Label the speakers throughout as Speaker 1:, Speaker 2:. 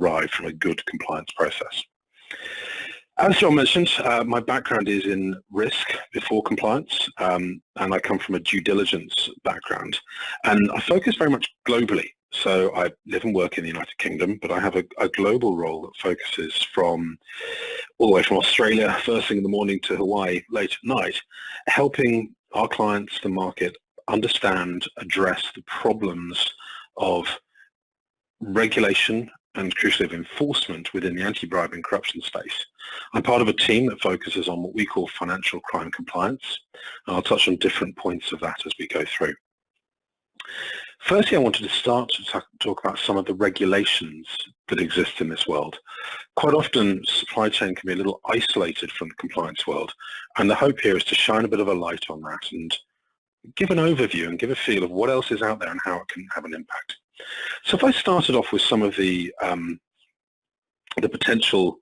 Speaker 1: derive from a good compliance process. As John mentioned, my background is in risk before compliance, and I come from a due diligence background, and I focus very much globally. So I live and work in the United Kingdom, but I have a global role that focuses from all the way from Australia first thing in the morning to Hawaii late at night, helping our clients, the market, understand, address the problems of regulation and crucially of enforcement within the anti-bribery and corruption space. I'm part of a team that focuses on what we call financial crime compliance, and I'll touch on different points of that as we go through. Firstly, I wanted to start to talk about some of the regulations that exist in this world. Quite often, supply chain can be a little isolated from the compliance world, and the hope here is to shine a bit of a light on that and give an overview and give a feel of what else is out there and how it can have an impact. So if I started off with some of the potential,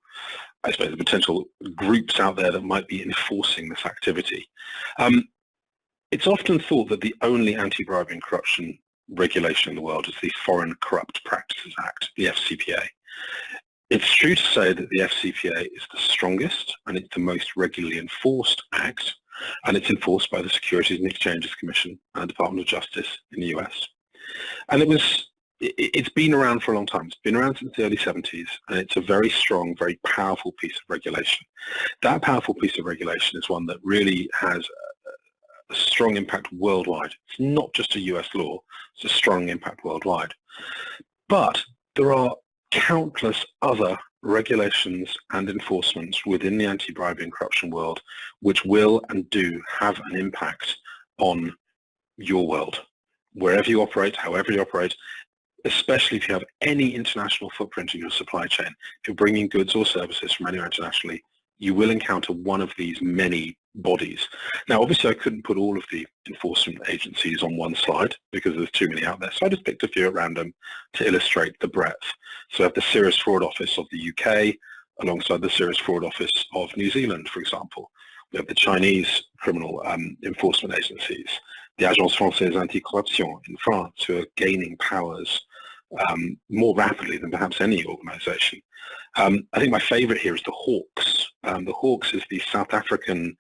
Speaker 1: I suppose, the potential groups out there that might be enforcing this activity. It's often thought that the only anti-bribery and corruption regulation in the world is the Foreign Corrupt Practices Act, the FCPA. It's true to say that the FCPA is the strongest and it's the most regularly enforced act, and it's enforced by the Securities and Exchange Commission and Department of Justice in the US. And it's been around for a long time. It's been around since the early 70s, and it's a very strong, very powerful piece of regulation. That powerful piece of regulation is one that really has a strong impact worldwide. It's not just a US law, it's a strong impact worldwide. But there are countless other regulations and enforcements within the anti-bribery and corruption world which will and do have an impact on your world, wherever you operate, however you operate, especially if you have any international footprint in your supply chain. If you're bringing goods or services from anywhere internationally, you will encounter one of these many bodies. Now, obviously, I couldn't put all of the enforcement agencies on one slide because there's too many out there. So I just picked a few at random to illustrate the breadth. So I have the Serious Fraud Office of the UK alongside the Serious Fraud Office of New Zealand, for example. We have the Chinese criminal enforcement agencies, the Agence Française Anti-Corruption in France, who are gaining powers more rapidly than perhaps any organization. I think my favorite here is the Hawks. The Hawks is the South African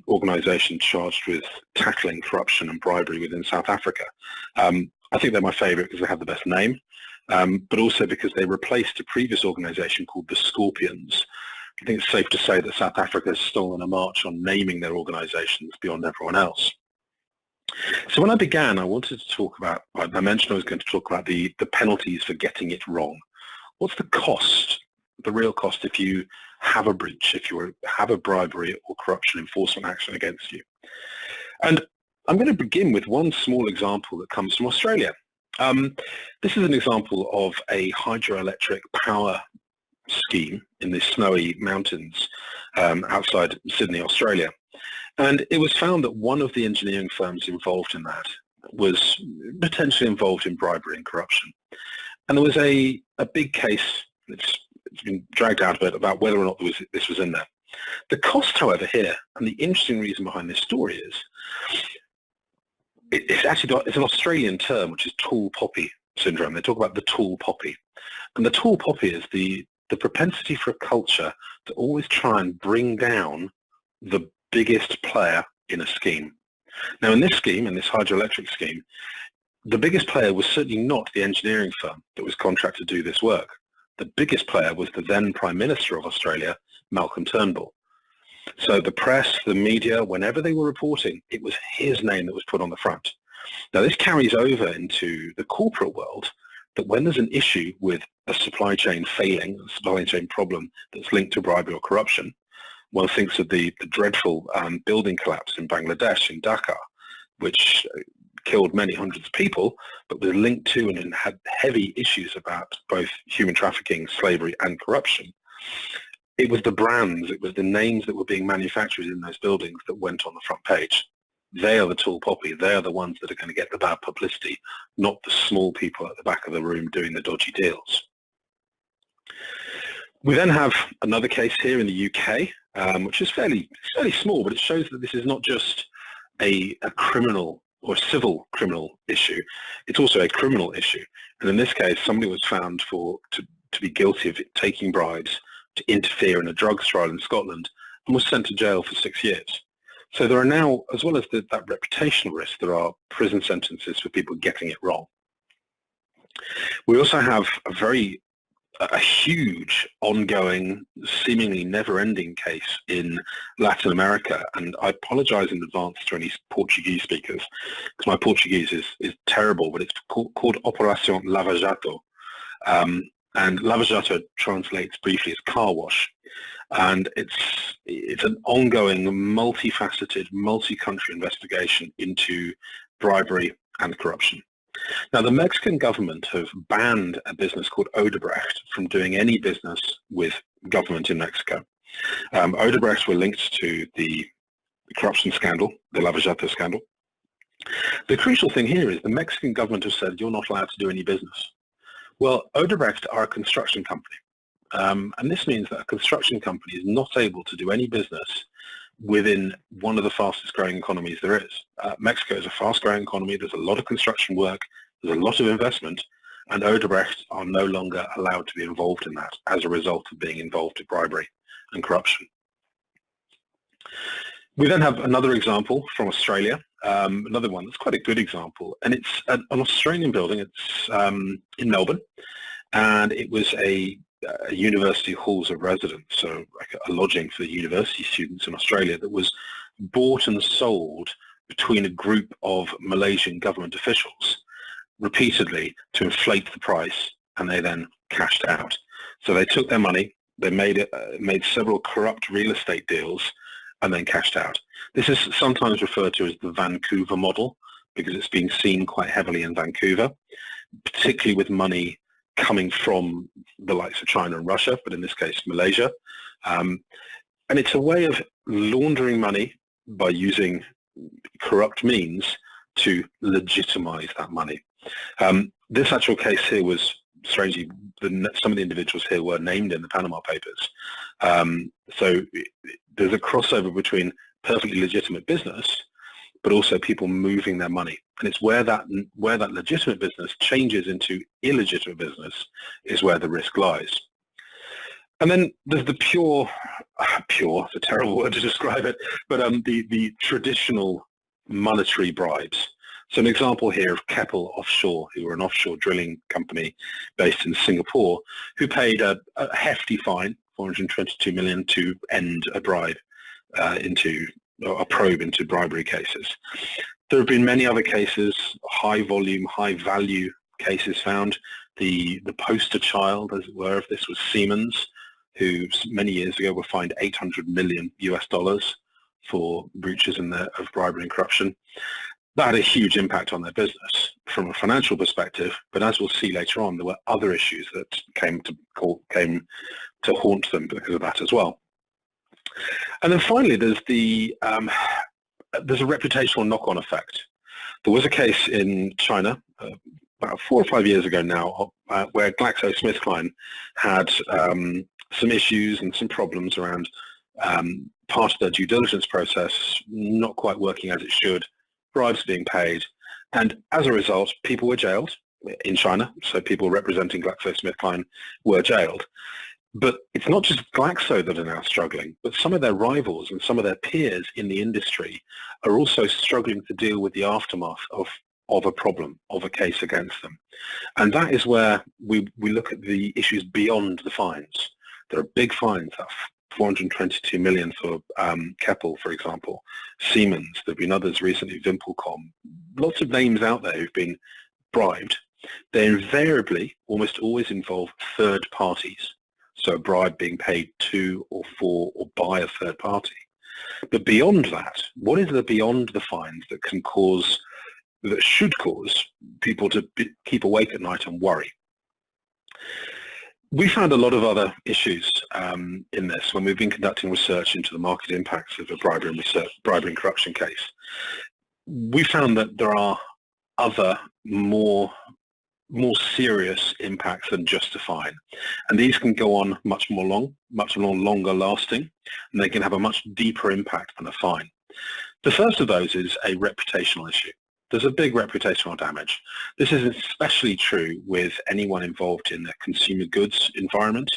Speaker 1: organization charged with tackling corruption and bribery within South Africa. I think they're my favorite because they have the best name, but also because they replaced a previous organization called the Scorpions. I think it's safe to say that South Africa has stolen a march on naming their organizations beyond everyone else. So when I began, I wanted to talk about, I mentioned I was going to talk about the penalties for getting it wrong. What's the cost, the real cost if you have a breach, if you have a bribery or corruption enforcement action against you? And I'm going to begin with one small example that comes from Australia. This is an example of a hydroelectric power scheme in the snowy mountains outside Sydney, Australia. And it was found that one of the engineering firms involved in that was potentially involved in bribery and corruption. And there was a big case, it's been dragged out a bit, about whether or not this was in there. The cost, however, here, and the interesting reason behind this story is, it's an Australian term, which is tall poppy syndrome. They talk about the tall poppy. And the tall poppy is the propensity for a culture to always try and bring down the biggest player in a scheme. Now, in this scheme, in this hydroelectric scheme, the biggest player was certainly not the engineering firm that was contracted to do this work. The biggest player was the then Prime Minister of Australia, Malcolm Turnbull. So the press, the media, whenever they were reporting, it was his name that was put on the front. Now, this carries over into the corporate world, that when there's an issue with a supply chain failing, a supply chain problem that's linked to bribery or corruption, one thinks of the dreadful building collapse in Bangladesh, in Dhaka, which killed many hundreds of people, but was linked to and had heavy issues about both human trafficking, slavery, and corruption. It was the brands, it was the names that were being manufactured in those buildings that went on the front page. They are the tall poppy. They are the ones that are going to get the bad publicity, not the small people at the back of the room doing the dodgy deals. We then have another case here in the UK, which is fairly small, but it shows that this is not just a criminal or civil criminal issue. It's also a criminal issue. And in this case, somebody was found to to be guilty of taking bribes to interfere in a drugs trial in Scotland and was sent to jail for 6 years. So there are now, as well as that reputational risk, there are prison sentences for people getting it wrong. We also have a huge, ongoing, seemingly never-ending case in Latin America, and I apologize in advance to any Portuguese speakers, because my Portuguese is terrible, but it's called Operación Lava Jato, and Lava Jato translates briefly as car wash, and it's an ongoing, multifaceted, multi-country investigation into bribery and corruption. Now, the Mexican government have banned a business called Odebrecht from doing any business with government in Mexico. Odebrecht were linked to the corruption scandal, the Lava Jato scandal. The crucial thing here is the Mexican government has said you're not allowed to do any business. Well, Odebrecht are a construction company, and this means that a construction company is not able to do any business within one of the fastest growing economies there is. Mexico is a fast growing economy. There's a lot of construction work. There's a lot of investment, and Odebrecht are no longer allowed to be involved in that as a result of being involved in bribery and corruption. We then have another example from Australia, another one that's quite a good example, and it's an Australian building. It's in Melbourne, and it was a university halls of residence, so like a lodging for university students in Australia that was bought and sold between a group of Malaysian government officials repeatedly to inflate the price, and they then cashed out. So they took their money, they made several corrupt real estate deals, and then cashed out. This is sometimes referred to as the Vancouver model because it's being seen quite heavily in Vancouver, particularly with money coming from the likes of China and Russia, but in this case, Malaysia. And it's a way of laundering money by using corrupt means to legitimize that money. This actual case here was, strangely, some of the individuals here were named in the Panama Papers. So there's a crossover between perfectly legitimate business, but also people moving their money. And it's where that legitimate business changes into illegitimate business is where the risk lies. And then there's the pure, it's a terrible word to describe it, but the traditional monetary bribes. So an example here of Keppel Offshore, who were an offshore drilling company based in Singapore, who paid a hefty fine, 422 million, to end a bribe a probe into bribery cases. There have been many other cases, high volume, high value cases found. The poster child, as it were, of this was Siemens, who many years ago were fined $800 million for breaches of bribery and corruption. That had a huge impact on their business from a financial perspective, but as we'll see later on, there were other issues that came to haunt them because of that as well. And then finally, there's a reputational knock-on effect. There was a case in China about 4 or 5 years ago now where GlaxoSmithKline had some issues and some problems around part of their due diligence process not quite working as it should, bribes being paid, and as a result, people were jailed in China, so people representing GlaxoSmithKline were jailed. But it's not just Glaxo that are now struggling, but some of their rivals and some of their peers in the industry are also struggling to deal with the aftermath of a problem, of a case against them. And that is where we look at the issues beyond the fines. There are big fines, that's 422 million for Keppel, for example, Siemens, there have been others recently, Vimpelcom, lots of names out there who've been bribed. They invariably almost always involve third parties. So a bribe being paid to or for or by a third party. But beyond that, what is there beyond the fines that should cause people to keep awake at night and worry? We found a lot of other issues in this when we've been conducting research into the market impacts of a bribery and corruption case. We found that there are other more serious impacts than just a fine, and these can go on much longer lasting, and they can have a much deeper impact than a fine. The first of those is a reputational issue. there's a big reputational damage. This is especially true with anyone involved in the consumer goods environment.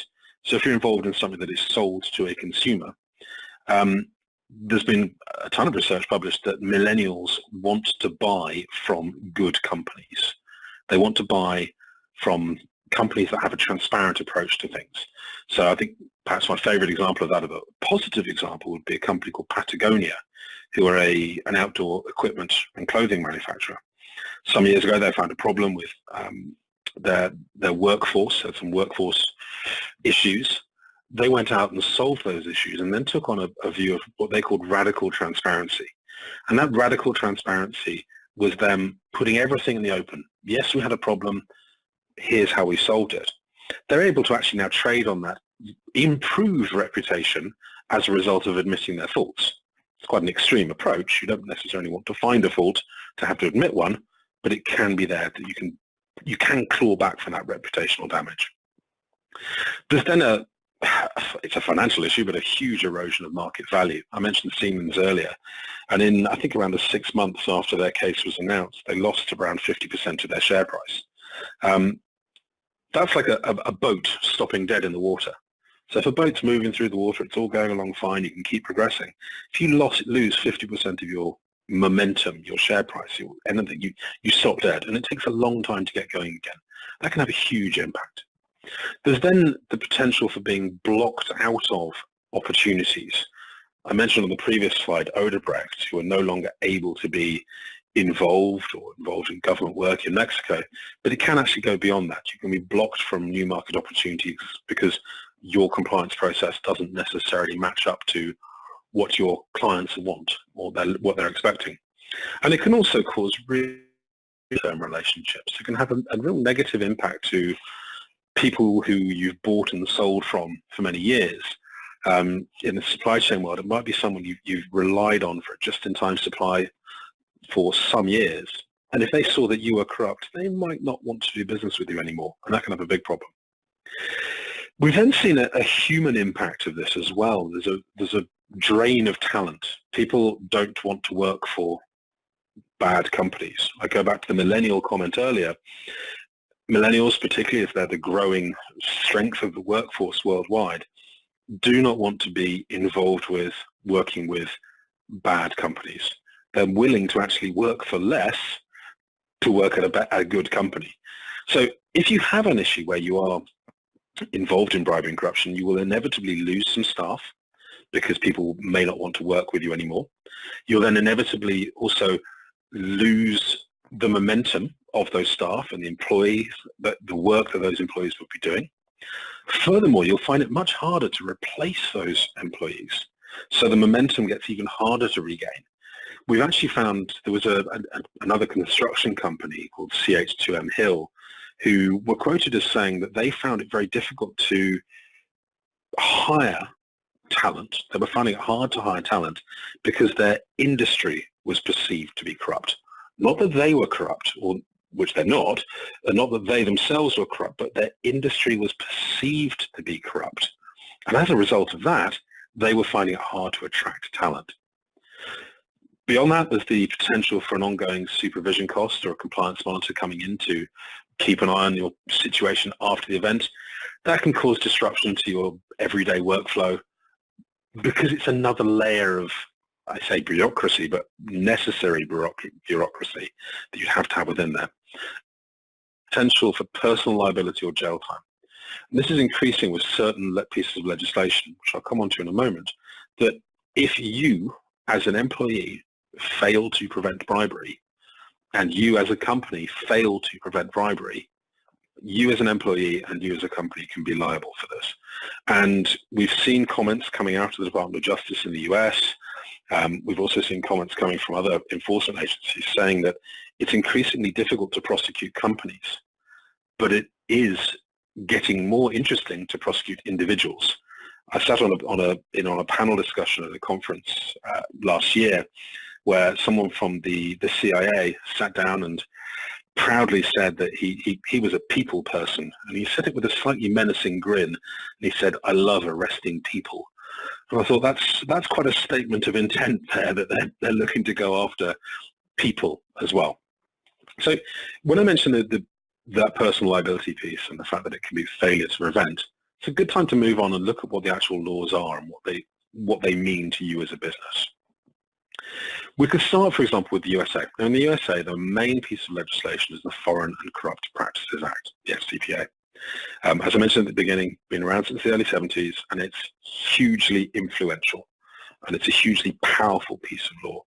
Speaker 1: So if you're involved in something that is sold to a consumer, there's been a ton of research published that millennials want to buy from good companies. They want to buy from companies that have a transparent approach to things. So I think perhaps my favorite example of that, of a positive example, would be a company called Patagonia, who are an outdoor equipment and clothing manufacturer. Some years ago, they found a problem with their workforce, had some workforce issues. They went out and solved those issues and then took on a view of what they called radical transparency. And that radical transparency was them putting everything in the open. Yes, we had a problem. Here's how we solved it. They're able to actually now trade on that improved reputation as a result of admitting their faults. It's quite an extreme approach. You don't necessarily want to find a fault to have to admit one, but it can be there that you can claw back from that reputational damage. There's then it's a financial issue, but a huge erosion of market value. I mentioned Siemens earlier, and in I think around the 6 months after their case was announced, they lost around 50% of their share price. That's like a boat stopping dead in the water. So if a boat's moving through the water, it's all going along fine, you can keep progressing. If you lose 50% of your momentum, your share price, anything, you stop dead, and it takes a long time to get going again. That can have a huge impact. There's then the potential for being blocked out of opportunities. I mentioned on the previous slide Odebrecht, who are no longer able to be involved in government work in Mexico, but it can actually go beyond that. You can be blocked from new market opportunities because your compliance process doesn't necessarily match up to what your clients want or what they're expecting. And it can also cause real term relationships. It can have a real negative impact to people who you've bought and sold from for many years. In the supply chain world, it might be someone you've relied on for a just-in-time supply for some years. And if they saw that you were corrupt, they might not want to do business with you anymore, and that can have a big problem. We've then seen a human impact of this as well. There's a drain of talent. People don't want to work for bad companies. I go back to the millennial comment earlier. Millennials, particularly if they're the growing strength of the workforce worldwide, do not want to be involved with working with bad companies. They're willing to actually work for less to work at a good company. So if you have an issue where you are involved in bribery and corruption, you will inevitably lose some staff because people may not want to work with you anymore. You'll then inevitably also lose the momentum of those staff and the employees, the work that those employees will be doing. Furthermore, you'll find it much harder to replace those employees. So the momentum gets even harder to regain. We've actually found there was another construction company called CH2M Hill who were quoted as saying that they found it very difficult to hire talent. They were finding it hard to hire talent because their industry was perceived to be corrupt. Not that they were corrupt, or which they're not, and not that they themselves were corrupt, but their industry was perceived to be corrupt. And as a result of that, they were finding it hard to attract talent. Beyond that, there's the potential for an ongoing supervision cost or a compliance monitor coming in to keep an eye on your situation after the event. That can cause disruption to your everyday workflow because it's another layer of, I say bureaucracy, but necessary bureaucracy that you have to have within there. Potential for personal liability or jail time. And this is increasing with certain pieces of legislation, which I'll come on to in a moment, that if you, as an employee, fail to prevent bribery, and you as a company fail to prevent bribery, you as an employee and you as a company can be liable for this. And we've seen comments coming out of the Department of Justice in the US. We've also seen comments coming from other enforcement agencies saying that it's increasingly difficult to prosecute companies, but it is getting more interesting to prosecute individuals. I sat on a panel discussion at a conference last year where someone from the CIA sat down and proudly said that he was a people person, and he said it with a slightly menacing grin, and he said, "I love arresting people." And I thought that's quite a statement of intent there, that they're looking to go after people as well. So when I mentioned that personal liability piece and the fact that it can be failure to prevent, it's a good time to move on and look at what the actual laws are and what they mean to you as a business. We could start, for example, with the USA. Now, in the USA, the main piece of legislation is the Foreign and Corrupt Practices Act, the FCPA. As I mentioned at the beginning, been around since the early 70s, and it's hugely influential, and it's a hugely powerful piece of law.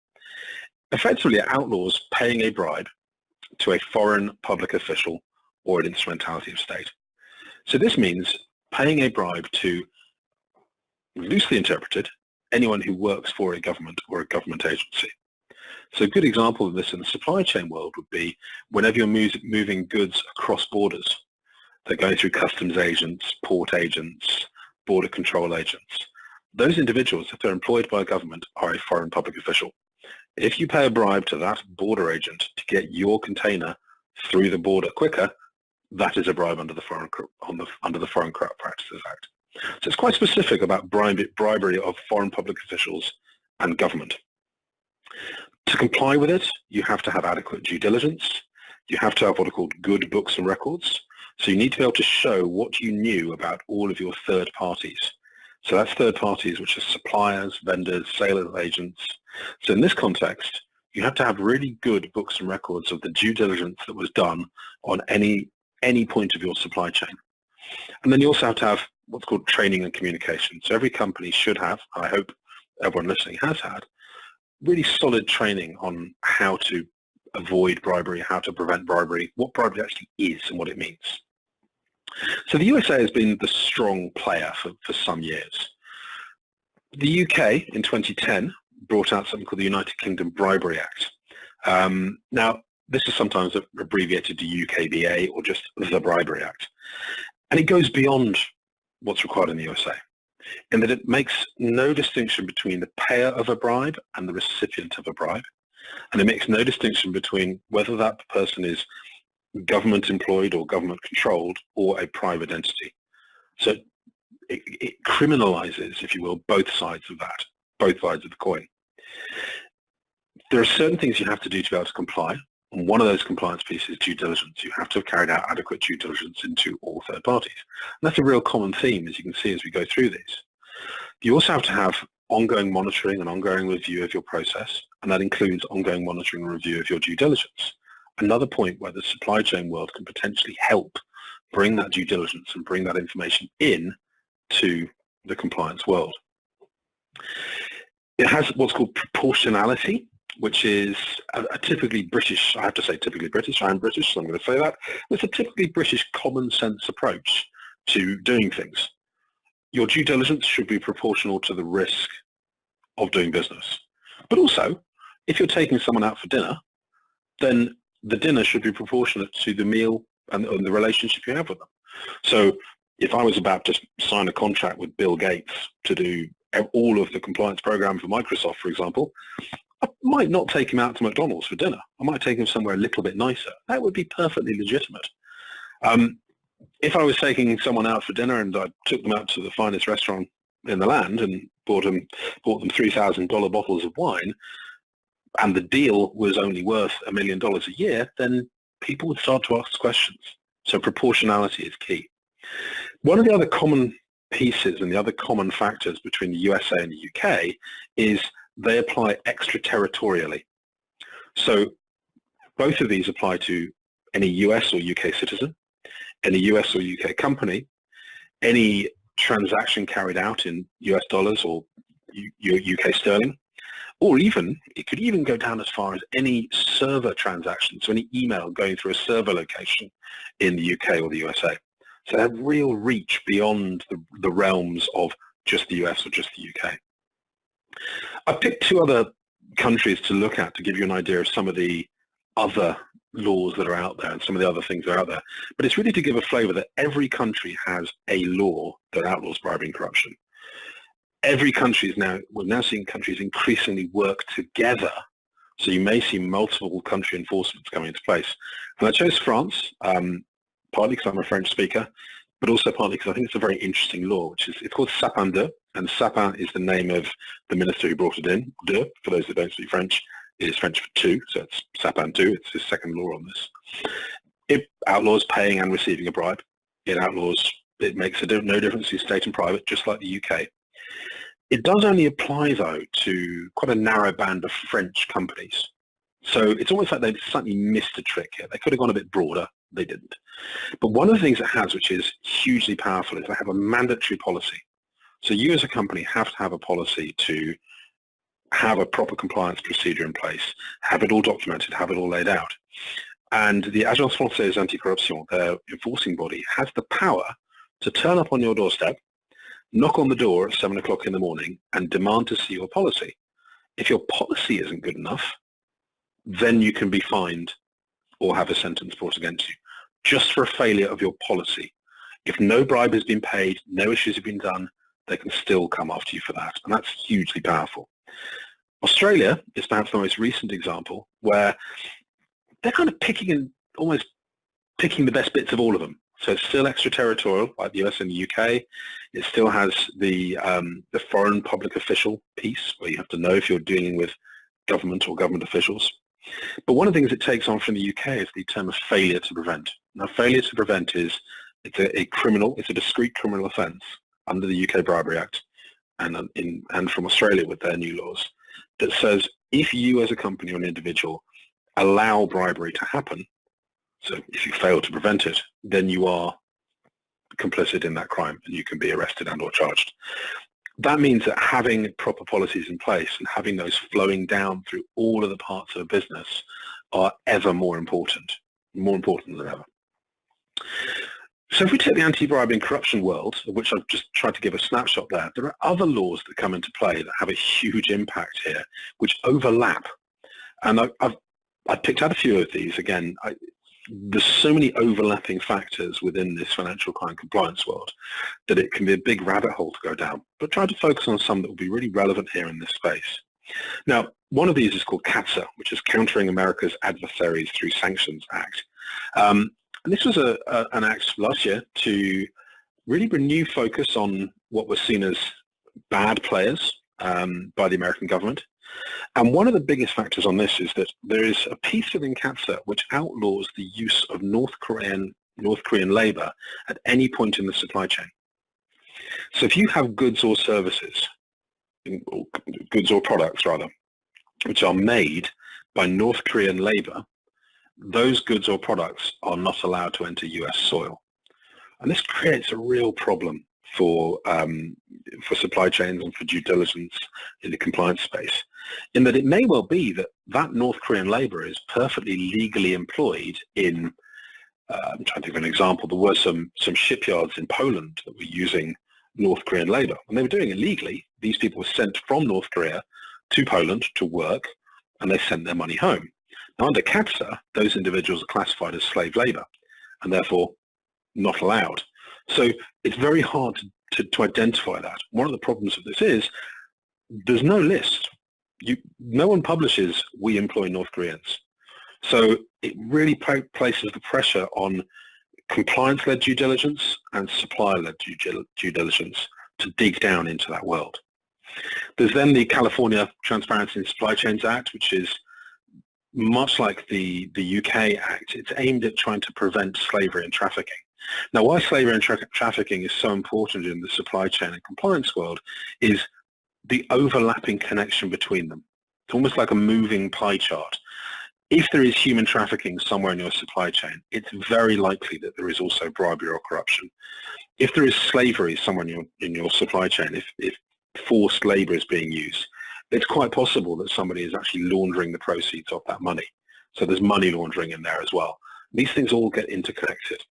Speaker 1: Effectively, it outlaws paying a bribe to a foreign public official or an instrumentality of state. So this means paying a bribe to, loosely interpreted, anyone who works for a government or a government agency. So a good example of this in the supply chain world would be whenever you're moving goods across borders, they're going through customs agents, port agents, border control agents. Those individuals, if they're employed by a government, are a foreign public official. If you pay a bribe to that border agent to get your container through the border quicker, that is a bribe under the Foreign Corrupt Practices Act. So it's quite specific about bribery of foreign public officials and government. To comply with it, you have to have adequate due diligence. You have to have what are called good books and records. So you need to be able to show what you knew about all of your third parties. So that's third parties, which are suppliers, vendors, sales agents. So in this context, you have to have really good books and records of the due diligence that was done on any point of your supply chain. And then you also have to have what's called training and communication. So every company should have, and I hope everyone listening has had, really solid training on how to avoid bribery, how to prevent bribery, what bribery actually is and what it means. So the USA has been the strong player for some years. The UK in 2010 brought out something called the United Kingdom Bribery Act. Now, this is sometimes abbreviated to UKBA or just the Bribery Act. And it goes beyond what's required in the USA, in that it makes no distinction between the payer of a bribe and the recipient of a bribe. And it makes no distinction between whether that person is government employed or government controlled or a private entity. So it criminalizes, if you will, both sides of that, both sides of the coin. There are certain things you have to do to be able to comply. And one of those compliance pieces is due diligence. You have to have carried out adequate due diligence into all third parties. And that's a real common theme, as you can see as we go through these. You also have to have ongoing monitoring and ongoing review of your process, and that includes ongoing monitoring and review of your due diligence. Another point where the supply chain world can potentially help bring that due diligence and bring that information in to the compliance world. It has what's called proportionality, which is a typically British, I have to say typically British, I'm British, so I'm going to say that. It's a typically British common sense approach to doing things. Your due diligence should be proportional to the risk of doing business. But also, if you're taking someone out for dinner, then the dinner should be proportionate to the meal and the relationship you have with them. So if I was about to sign a contract with Bill Gates to do all of the compliance program for Microsoft, for example, I might not take him out to McDonald's for dinner. I might take him somewhere a little bit nicer. That would be perfectly legitimate. If I was taking someone out for dinner and I took them out to the finest restaurant in the land and bought them $3,000 bottles of wine, and the deal was only worth $1 million a year, then people would start to ask questions. So proportionality is key. One of the other common pieces and the other common factors between the USA and the UK is they apply extraterritorially. So both of these apply to any US or UK citizen, any US or UK company, any transaction carried out in US dollars or UK sterling, or even, it could even go down as far as any server transaction, so any email going through a server location in the UK or the USA. So they have real reach beyond the realms of just the US or just the UK. I picked two other countries to look at to give you an idea of some of the other laws that are out there and some of the other things that are out there. But it's really to give a flavor that every country has a law that outlaws bribery and corruption. Every country is we're now seeing countries increasingly work together. So you may see multiple country enforcements coming into place. And I chose France, partly because I'm a French speaker, but also partly because I think it's a very interesting law, it's called Sapin 2, and Sapin is the name of the minister who brought it in, 2, for those that don't speak French, It is French for two, so it's sapin two. It's his second law on this. It outlaws paying and receiving a bribe. It makes no difference to state and private, just like the UK. It does only apply, though, to quite a narrow band of French companies. So it's almost like they've slightly missed a trick here. They could have gone a bit broader. They didn't. But one of the things it has, which is hugely powerful, is they have a mandatory policy. So you as a company have to have a policy to have a proper compliance procedure in place, have it all documented, have it all laid out. And the Agence Française Anti-Corruption, their enforcing body, has the power to turn up on your doorstep, knock on the door at 7 o'clock in the morning and demand to see your policy. If your policy isn't good enough, then you can be fined or have a sentence brought against you, just for a failure of your policy. If no bribe has been paid, no issues have been done, they can still come after you for that. And that's hugely powerful. Australia is perhaps the most recent example where they're kind of almost picking the best bits of all of them. So it's still extraterritorial, like the US and the UK. It still has the foreign public official piece, where you have to know if you're dealing with government or government officials. But one of the things it takes on from the UK is the term of failure to prevent. Now, failure to prevent it's a discrete criminal offence under the UK Bribery Act and from Australia with their new laws that says if you as a company or an individual allow bribery to happen, so if you fail to prevent it, then you are complicit in that crime and you can be arrested and or charged. That means that having proper policies in place and having those flowing down through all of the parts of a business are ever more important than ever. So if we take the anti-bribery and corruption world, of which I've just tried to give a snapshot there are other laws that come into play that have a huge impact here, which overlap. And I've picked out a few of these. Again, there's so many overlapping factors within this financial crime compliance world that it can be a big rabbit hole to go down. But try to focus on some that will be really relevant here in this space. Now, one of these is called CAATSA, which is Countering America's Adversaries Through Sanctions Act. And this was an act last year to really renew focus on what was seen as bad players by the American government. And one of the biggest factors on this is that there is a piece within CAATSA which outlaws the use of North Korean labor at any point in the supply chain. So if you have goods or services, goods or products rather, which are made by North Korean labor, those goods or products are not allowed to enter US soil. And this creates a real problem for supply chains and for due diligence in the compliance space, in that it may well be that North Korean labor is perfectly legally employed in, I'm trying to think of an example, there were some shipyards in Poland that were using North Korean labor, and they were doing it legally. These people were sent from North Korea to Poland to work, and they sent their money home. Now, under CAATSA, those individuals are classified as slave labor, and therefore not allowed. So it's very hard to identify that. One of the problems of this is there's no list. No one publishes, we employ North Koreans. So it really places the pressure on compliance-led due diligence and supplier-led due diligence to dig down into that world. There's then the California Transparency in Supply Chains Act, which is much like the UK Act. It's aimed at trying to prevent slavery and trafficking. Now, why slavery and trafficking is so important in the supply chain and compliance world is the overlapping connection between them. It's almost like a moving pie chart. If there is human trafficking somewhere in your supply chain, it's very likely that there is also bribery or corruption. If there is slavery somewhere in your supply chain, if forced labor is being used, it's quite possible that somebody is actually laundering the proceeds of that money. So there's money laundering in there as well. These things all get interconnected.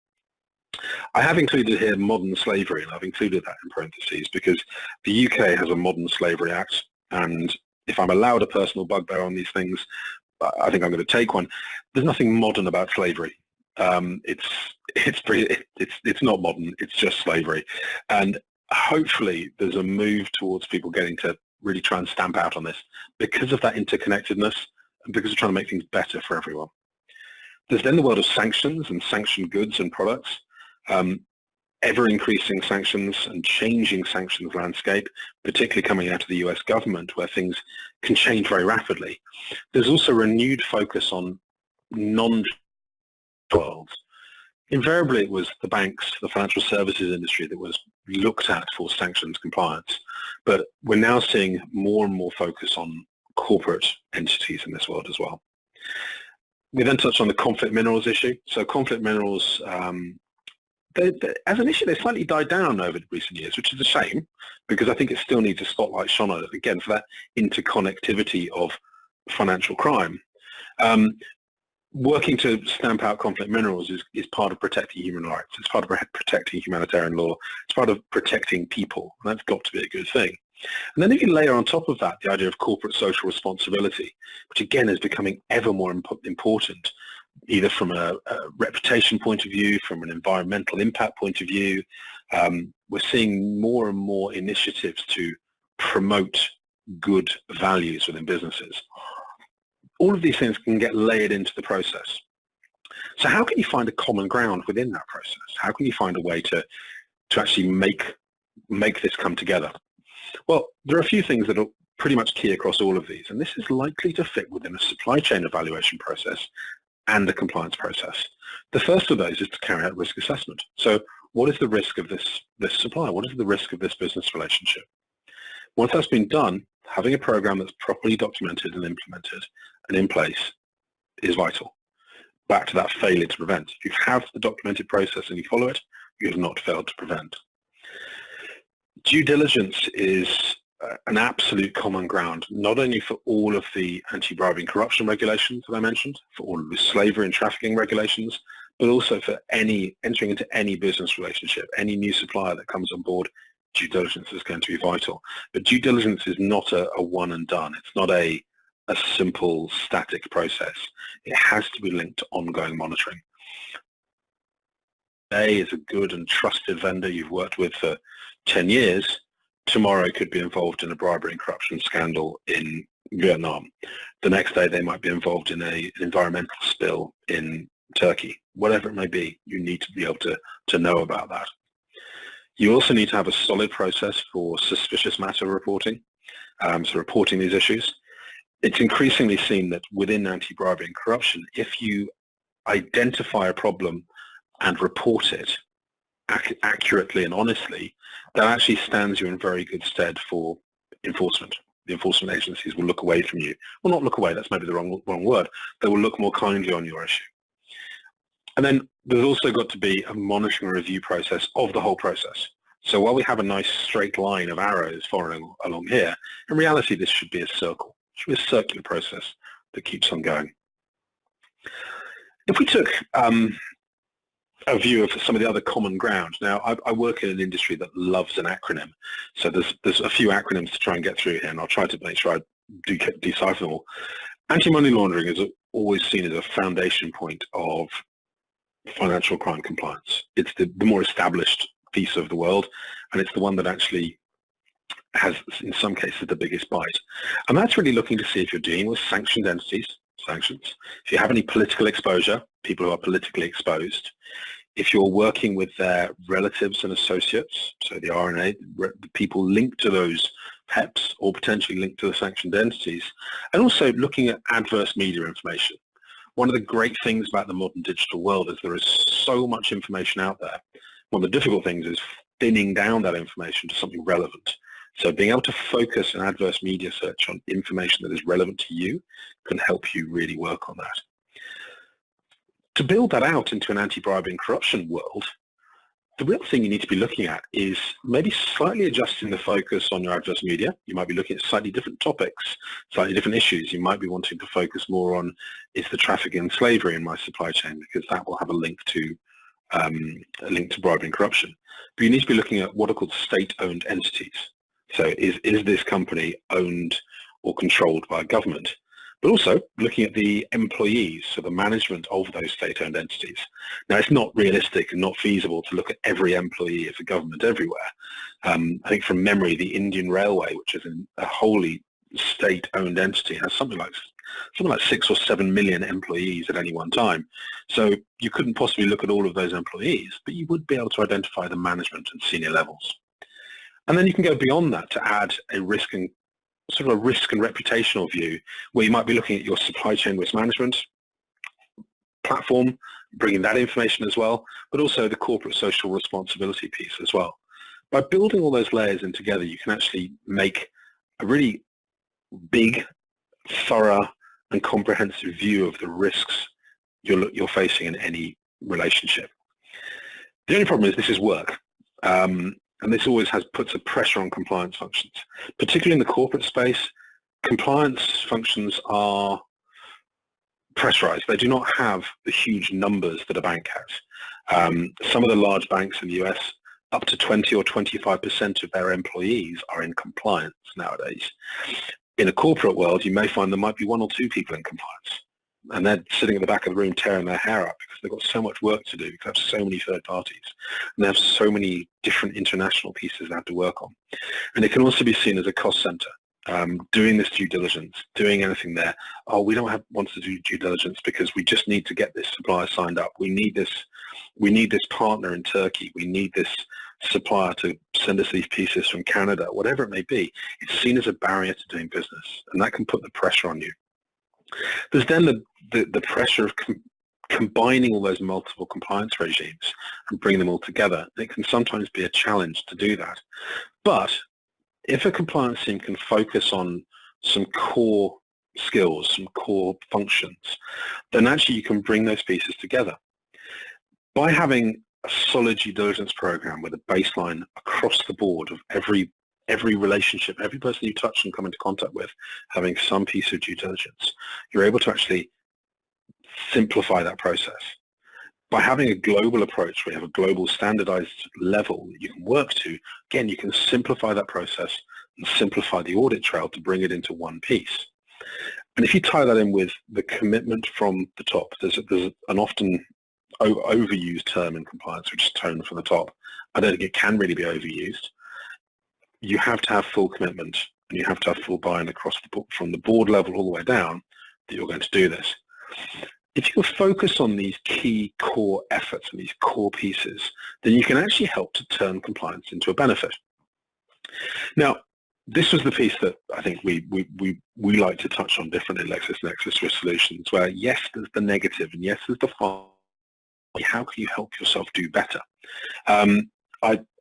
Speaker 1: I have included here modern slavery, and I've included that in parentheses because the UK has a modern slavery act, and if I'm allowed a personal bugbear on these things, I think I'm going to take one. There's nothing modern about slavery. It's not modern. It's just slavery, and hopefully there's a move towards people getting to really try and stamp out on this because of that interconnectedness and because of trying to make things better for everyone. There's then the world of sanctions and sanctioned goods and products. ever-increasing sanctions and changing sanctions landscape, particularly coming out of the US government, where things can change very rapidly. There's also renewed focus on non-worlds. Invariably, it was the banks, the financial services industry that was looked at for sanctions compliance. But we're now seeing more and more focus on corporate entities in this world as well. We then touched on the conflict minerals issue. So conflict minerals, as an issue, they slightly died down over recent years, which is a shame, because I think it still needs a spotlight shone on it, again, for that interconnectivity of financial crime. Working to stamp out conflict minerals is part of protecting human rights. It's part of protecting humanitarian law. It's part of protecting people, and that's got to be a good thing. And then you can layer on top of that the idea of corporate social responsibility, which again is becoming ever more important, either from a reputation point of view, from an environmental impact point of view. We're seeing more and more initiatives to promote good values within businesses. All of these things can get layered into the process. So how can you find a common ground within that process? How can you find a way to actually make this come together? Well, there are a few things that are pretty much key across all of these, and this is likely to fit within a supply chain evaluation process and a compliance process. The first of those is to carry out risk assessment. So what is the risk of this supply? What is the risk of this business relationship? Once that's been done, having a program that's properly documented and implemented and in place is vital. Back to that failure to prevent. If you have the documented process and you follow it, you have not failed to prevent. Due diligence is an absolute common ground, not only for all of the anti-bribery and corruption regulations that I mentioned, for all of the slavery and trafficking regulations, but also for entering into any business relationship, any new supplier that comes on board. Due diligence is going to be vital. But due diligence is not a one and done. It's not a simple static process. It has to be linked to ongoing monitoring. Today is a good and trusted vendor you've worked with for 10 years. Tomorrow could be involved in a bribery and corruption scandal in Vietnam. The next day they might be involved in an environmental spill in Turkey. Whatever it may be, you need to be able to know about that. You also need to have a solid process for suspicious matter reporting, so reporting these issues. It's increasingly seen that within anti-bribery and corruption, if you identify a problem and report it accurately and honestly, that actually stands you in very good stead for enforcement. The enforcement agencies will look away from you. Well, not look away, that's maybe the wrong word. They will look more kindly on your issue. And then there's also got to be a monitoring review process of the whole process. So while we have a nice straight line of arrows following along here, in reality this should be a circle. It should be a circular process that keeps on going. If we took a view of some of the other common ground, now I work in an industry that loves an acronym, so there's a few acronyms to try and get through here, and I'll try to make sure I do decipher them all. Anti-money laundering is always seen as a foundation point of financial crime compliance. It's the more established piece of the world, and it's the one that actually has, in some cases, the biggest bite. And that's really looking to see if you're dealing with sanctioned entities, sanctions, if you have any political exposure, people who are politically exposed, if you're working with their relatives and associates, so the RNA, the people linked to those PEPs or potentially linked to the sanctioned entities, and also looking at adverse media information. One of the great things about the modern digital world is there is so much information out there. One of the difficult things is thinning down that information to something relevant. So being able to focus an adverse media search on information that is relevant to you can help you really work on that. To build that out into an anti-bribery and corruption world, the real thing you need to be looking at is maybe slightly adjusting the focus on your adverse media. You might be looking at slightly different topics, slightly different issues. You might be wanting to focus more on, is the trafficking and slavery in my supply chain, because that will have a link to bribery and corruption. But you need to be looking at what are called state-owned entities. So is this company owned or controlled by a government? But also looking at the employees, so the management of those state-owned entities. Now, it's not realistic and not feasible to look at every employee of the government everywhere. I think from memory, the Indian Railway, which is a wholly state-owned entity, has something like something like 6 or 7 million employees at any one time. So you couldn't possibly look at all of those employees, but you would be able to identify the management and senior levels. And then you can go beyond that to add a risk and reputational view, where you might be looking at your supply chain risk management platform, bringing that information as well, but also the corporate social responsibility piece as well. By building all those layers in together, you can actually make a really big, thorough, and comprehensive view of the risks you're facing in any relationship. The only problem is this is work, and this always puts a pressure on compliance functions, particularly in the corporate space. Compliance functions are pressurized. They do not have the huge numbers that a bank has. Some of the large banks in the US, up to 20 or 25% of their employees are in compliance nowadays. In a corporate world, you may find there might be 1 or 2 people in compliance, and they're sitting at the back of the room tearing their hair up because they've got so much work to do, because they have so many third parties, and they have so many different international pieces they have to work on. And it can also be seen as a cost center. Doing this due diligence, doing anything there. Oh, we don't want to do due diligence because we just need to get this supplier signed up. We need this partner in Turkey. We need this supplier to send us these pieces from Canada, whatever it may be. It's seen as a barrier to doing business, and that can put the pressure on you. There's then the pressure of combining all those multiple compliance regimes and bringing them all together. It can sometimes be a challenge to do that. But if a compliance team can focus on some core skills, some core functions, then actually you can bring those pieces together. By having a solid due diligence program with a baseline across the board of every relationship, every person you touch and come into contact with, having some piece of due diligence, you're able to actually simplify that process. By having a global approach, where you have a global standardized level that you can work to, again, you can simplify that process and simplify the audit trail to bring it into one piece. And if you tie that in with the commitment from the top, there's an often overused term in compliance, which is tone from the top. I don't think it can really be overused. You have to have full commitment, and you have to have full buy-in across from the board level all the way down that you're going to do this. If you can focus on these key core efforts and these core pieces, then you can actually help to turn compliance into a benefit. Now, this was the piece that I think we like to touch on differently in LexisNexis Risk Solutions, where yes, there's the negative, and yes, there's the fine. How can you help yourself do better?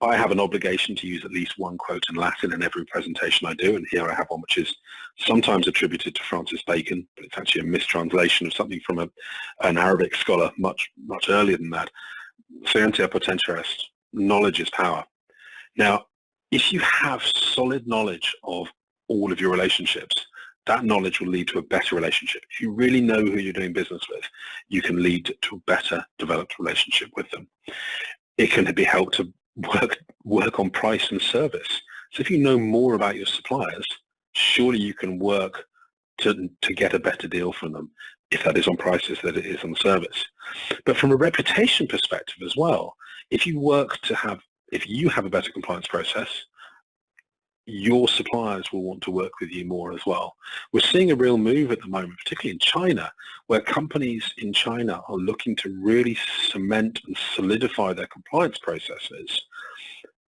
Speaker 1: I have an obligation to use at least one quote in Latin in every presentation I do, and here I have one which is sometimes attributed to Francis Bacon, but it's actually a mistranslation of something from an Arabic scholar much earlier than that. Scientia potentiaris, knowledge is power. Now, if you have solid knowledge of all of your relationships, that knowledge will lead to a better relationship. If you really know who you're doing business with, you can lead to a better developed relationship with them. It can be helped to work on price and service. So if you know more about your suppliers, surely you can work to get a better deal from them, if that is on prices, that it is on service. But from a reputation perspective as well, if you have a better compliance process, your suppliers will want to work with you more as well. We're seeing a real move at the moment, particularly in China, where companies in China are looking to really cement and solidify their compliance processes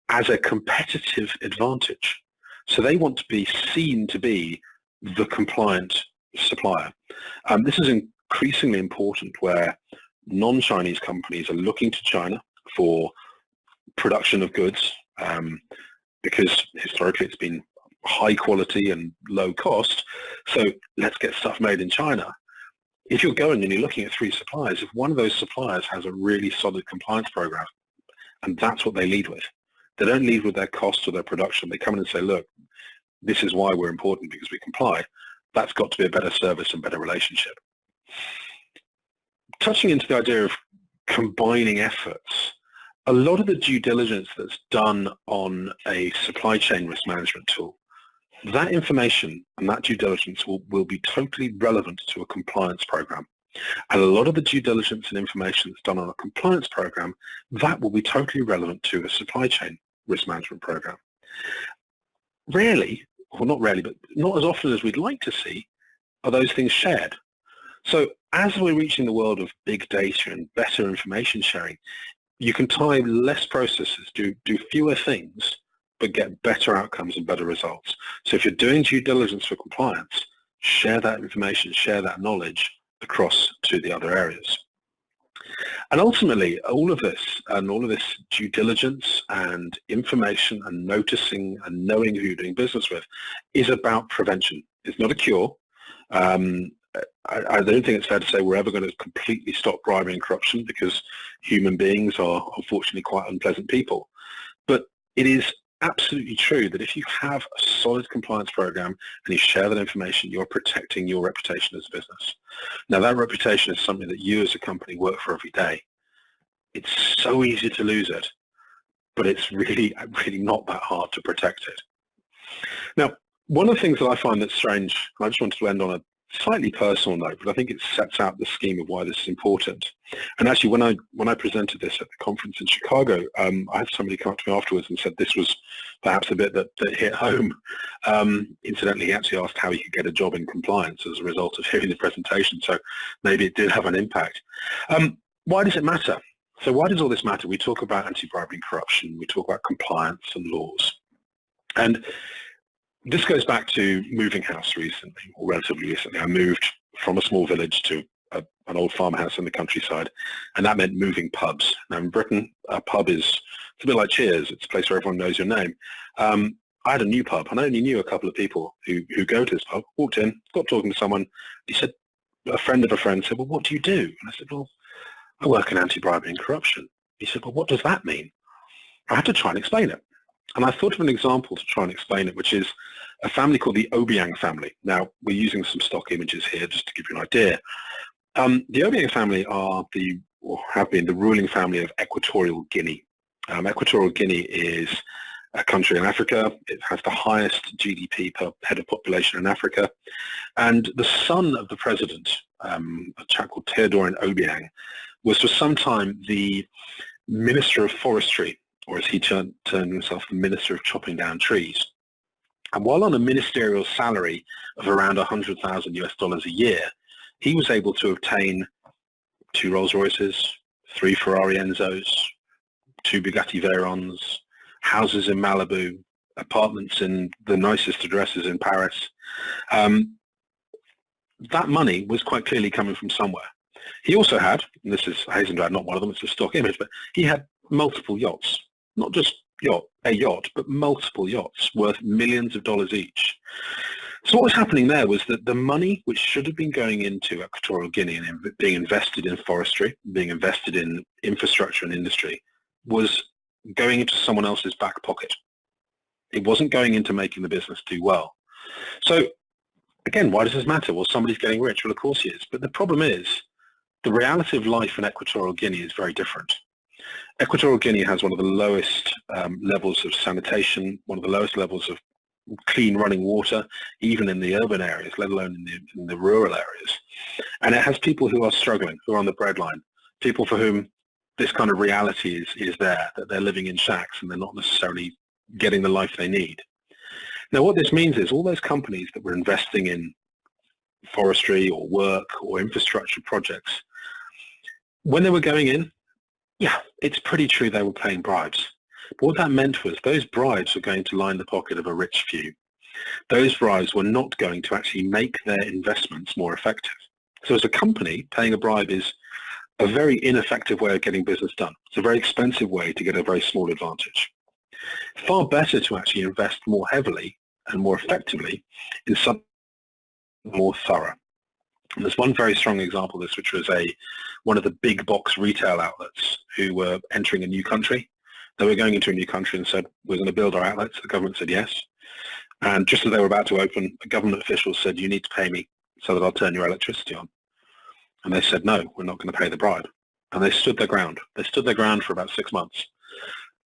Speaker 1: as a competitive advantage. So they want to be seen to be the compliant supplier. This is increasingly important, where non-Chinese companies are looking to China for production of goods, because historically it's been high quality and low cost, so let's get stuff made in China. If you're going and you're looking at 3 suppliers, if one of those suppliers has a really solid compliance program, and that's what they lead with, they don't lead with their costs or their production. They come in and say, look, this is why we're important, because we comply. That's got to be a better service and better relationship. Touching into the idea of combining efforts, a lot of the due diligence that's done on a supply chain risk management tool, that information and that due diligence will be totally relevant to a compliance program. And a lot of the due diligence and information that's done on a compliance program, that will be totally relevant to a supply chain risk management program. Rarely, or not rarely, but not as often as we'd like to see, are those things shared? So as we're reaching the world of big data and better information sharing, you can tie less processes, do fewer things, but get better outcomes and better results. So if you're doing due diligence for compliance, share that information, share that knowledge across to the other areas. And ultimately, all of this due diligence and information and noticing and knowing who you're doing business with is about prevention. It's not a cure. I don't think it's fair to say we're ever going to completely stop bribery and corruption, because human beings are unfortunately quite unpleasant people. But it is absolutely true that if you have a solid compliance program and you share that information, you're protecting your reputation as a business. Now, that reputation is something that you as a company work for every day. It's so easy to lose it, but it's really not that hard to protect it. Now, one of the things that I find that's strange, and I just wanted to end on a slightly personal note, but I think it sets out the scheme of why this is important. And actually, when I presented this at the conference in Chicago, I had somebody come up to me afterwards and said this was perhaps a bit that hit home. Incidentally, he actually asked how he could get a job in compliance as a result of hearing the presentation, so maybe it did have an impact. Why does it matter? So why does all this matter? We talk about anti-bribery and corruption, we talk about compliance and laws. And this goes back to moving house recently, or relatively recently. I moved from a small village to an old farmhouse in the countryside, and that meant moving pubs. Now in Britain, a pub it's a bit like Cheers. It's a place where everyone knows your name. I had a new pub, and I only knew a couple of people who go to this pub. Walked in, got talking to someone. He said, a friend of a friend said, well, what do you do? And I said, well, I work in anti-bribery and corruption. He said, well, what does that mean? I had to try and explain it. And I thought of an example to try and explain it, which is a family called the Obiang family. Now, we're using some stock images here just to give you an idea. The Obiang family have been the ruling family of Equatorial Guinea. Equatorial Guinea is a country in Africa. It has the highest GDP per head of population in Africa. And the son of the president, a chap called Theodorin Obiang, was for some time the Minister of Forestry, or as he termed himself, the Minister of Chopping Down Trees. And while on a ministerial salary of around $100,000 a year, he was able to obtain 2 Rolls Royces, 3 Ferrari Enzos, 2 Bugatti Veyrons, houses in Malibu, apartments in the nicest addresses in Paris. That money was quite clearly coming from somewhere. He also had, and this is, I hasten to add, not one of them, it's a stock image, but he had multiple yachts, not just a yacht, but multiple yachts worth millions of dollars each. So what was happening there was that the money which should have been going into Equatorial Guinea and being invested in forestry, being invested in infrastructure and industry, was going into someone else's back pocket. It wasn't going into making the business do well. So again, why does this matter? Well, somebody's getting rich. Well, of course he is. But the problem is the reality of life in Equatorial Guinea is very different. Equatorial Guinea has one of the lowest levels of sanitation, one of the lowest levels of clean running water, even in the urban areas, let alone in the rural areas. And it has people who are struggling, who are on the breadline, people for whom this kind of reality is there, that they're living in shacks and they're not necessarily getting the life they need. Now, what this means is all those companies that were investing in forestry or work or infrastructure projects, when they were going in, yeah, it's pretty true they were paying bribes. But what that meant was those bribes were going to line the pocket of a rich few. Those bribes were not going to actually make their investments more effective. So as a company, paying a bribe is a very ineffective way of getting business done. It's a very expensive way to get a very small advantage. Far better to actually invest more heavily and more effectively in something more thorough. And there's one very strong example of this, which was one of the big box retail outlets who were entering a new country. They were going into a new country and said, we're going to build our outlets. The government said yes. And just as they were about to open, a government official said, you need to pay me so that I'll turn your electricity on. And they said, no, we're not going to pay the bribe. And they stood their ground. They stood their ground for about 6 months.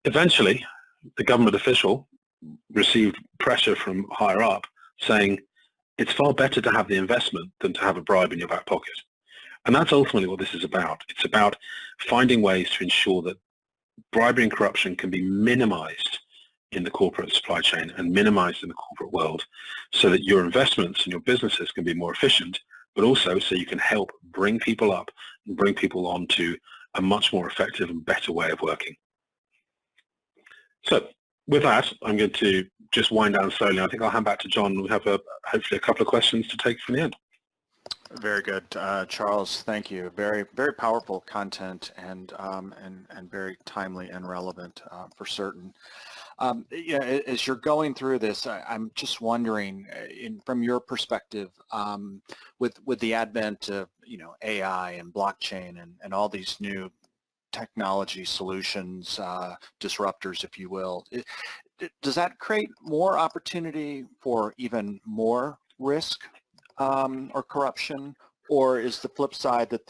Speaker 1: Eventually, the government official received pressure from higher up saying, it's far better to have the investment than to have a bribe in your back pocket. And that's ultimately what this is about. It's about finding ways to ensure that bribery and corruption can be minimized in the corporate supply chain and minimized in the corporate world so that your investments and your businesses can be more efficient, but also so you can help bring people up and bring people on to a much more effective and better way of working. So with that, I'm going to just wind down slowly. I think I'll hand back to John. We have hopefully a couple of questions to take from the end.
Speaker 2: Very good, Charles. Thank you. Very, very powerful content and very timely and relevant for certain. Yeah, as you're going through this, I'm just wondering, from your perspective, with the advent of AI and blockchain and all these new technology solutions, disruptors, if you will, does that create more opportunity for even more risk or corruption, or is the flip side that